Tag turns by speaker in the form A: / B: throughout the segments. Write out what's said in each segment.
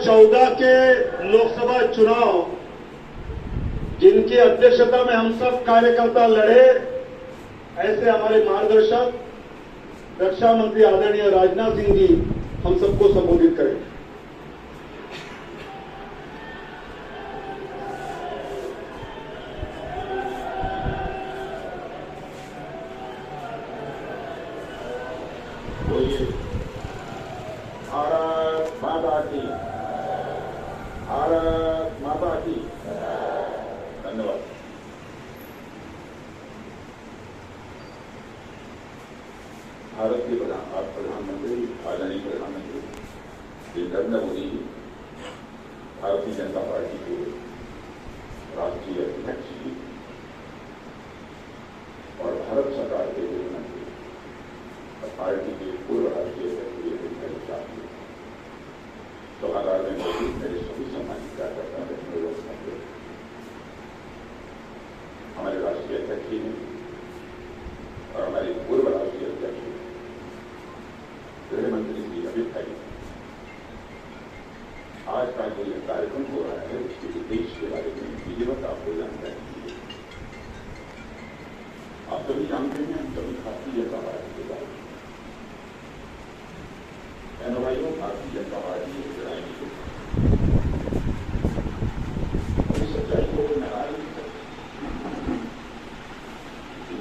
A: 2014 के लोकसभा चुनाव जिनकी अध्यक्षता में हम सब कार्यकर्ता लड़े, ऐसे हमारे मार्गदर्शक रक्षा मंत्री आदरणीय राजनाथ सिंह जी हम सबको संबोधित करेंगे।
B: भारत माता की, भारत माता की। धन्यवाद। भारत के प्रधानमंत्री आदरणीय प्रधानमंत्री श्री नरेंद्र मोदी जी, भारतीय जनता पार्टी के राष्ट्रीय अध्यक्ष जी और भारत सरकार के गृह मंत्री और पार्टी के पूर्व राष्ट्रीय अध्यक्ष सभागार में मौजूद मेरे सभी सम्मानित कार्यकर्ता हमारे राष्ट्रीय अध्यक्ष जी हैं और हमारे पूर्व राष्ट्रीय अध्यक्ष गृह मंत्री श्री अमित भाई, आज का जो यह कार्यक्रम हो रहा है उसके उद्देश्य के बारे में विधिवत आपको जानकारी दी। आप सभी जानते हैं, हम सभी भारतीय जनता पार्टी के बारे में भाइयों, भारतीय जनता पार्टी की लड़ाई इस सच्चाई को नकार नहीं सकती।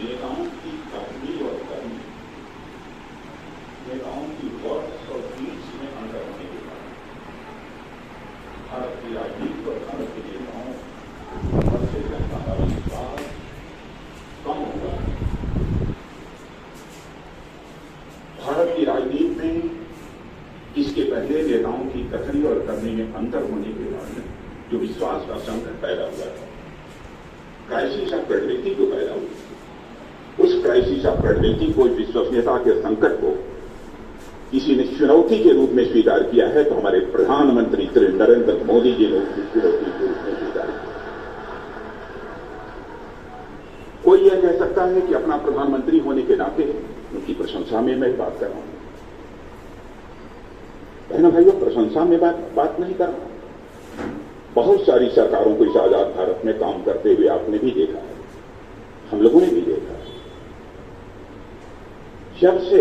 B: नेताओं की करनी और करनी, नेताओं की वर्ष और बीच में अंतर होने के कारण भारत की राजनीति और भारत के नेताओं भारतीय जनता का विश्वास कम हुआ। भारत की राजनीति में इसके पहले नेताओं की कथनी और करने में अंतर होने के कारण जो विश्वास का संकट पैदा हुआ था, क्राइसिस ऑफ क्रेडिबिलिटी जो पैदा हुई, उस क्राइसिस ऑफ क्रेडिबिलिटी को, विश्वसनीयता के संकट को किसी ने चुनौती के रूप में स्वीकार किया है, तो हमारे प्रधानमंत्री श्री नरेंद्र मोदी जी ने उसकी चुनौती के रूप में स्वीकार किया। कोई यह कह सकता है कि अपना प्रधानमंत्री होने के नाते उनकी प्रशंसा में मैं बात कर रहा हूं। बहनों भाइयों, प्रशंसा में बात नहीं कर रहा। बहुत सारी सरकारों को इस आजाद भारत में काम करते हुए आपने भी देखा है, हम लोगों ने भी देखा है। जब से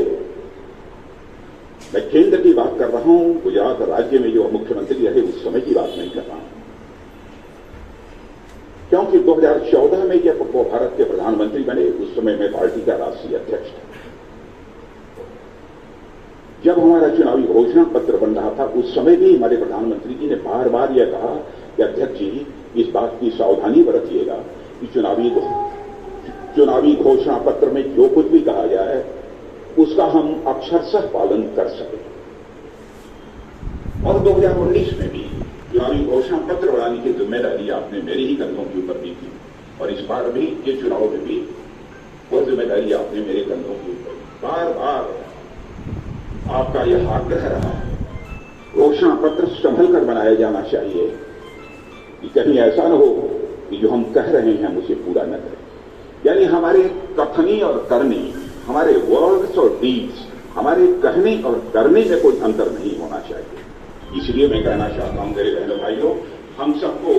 B: मैं केंद्र की बात कर रहा हूं, गुजरात राज्य में जो मुख्यमंत्री रहे उस समय की बात नहीं कर रहा हूं, क्योंकि 2014 में जब वो भारत के प्रधानमंत्री बने उस समय मैं पार्टी का राष्ट्रीय अध्यक्ष था। जब हमारा चुनावी घोषणा पत्र बन रहा था उस समय भी हमारे प्रधानमंत्री जी ने बार बार यह कहा कि अध्यक्ष जी इस बात की सावधानी बरतिएगा कि चुनावी घोषणा पत्र में जो कुछ भी कहा जाए उसका हम अक्षरशः पालन कर सकें। और 2019 में भी चुनावी घोषणा पत्र बनाने की जिम्मेदारी आपने मेरे ही कंधों के ऊपर दी थी और इस बार भी ये चुनाव में भी वह जिम्मेदारी आपने मेरे कंधों के ऊपर बार बार आपका यह आग्रह रहा, घोषणा पत्र संभल कर बनाया जाना चाहिए कि कहीं ऐसा न हो कि जो हम कह रहे हैं हम उसे पूरा न करें। यानी हमारे कथनी और करनी, हमारे वर्ड्स और डीड्स, हमारे कहने और करने में कोई अंतर नहीं होना चाहिए। इसलिए मैं कहना चाहता हूं मेरे बहनों भाइयों, हम सबको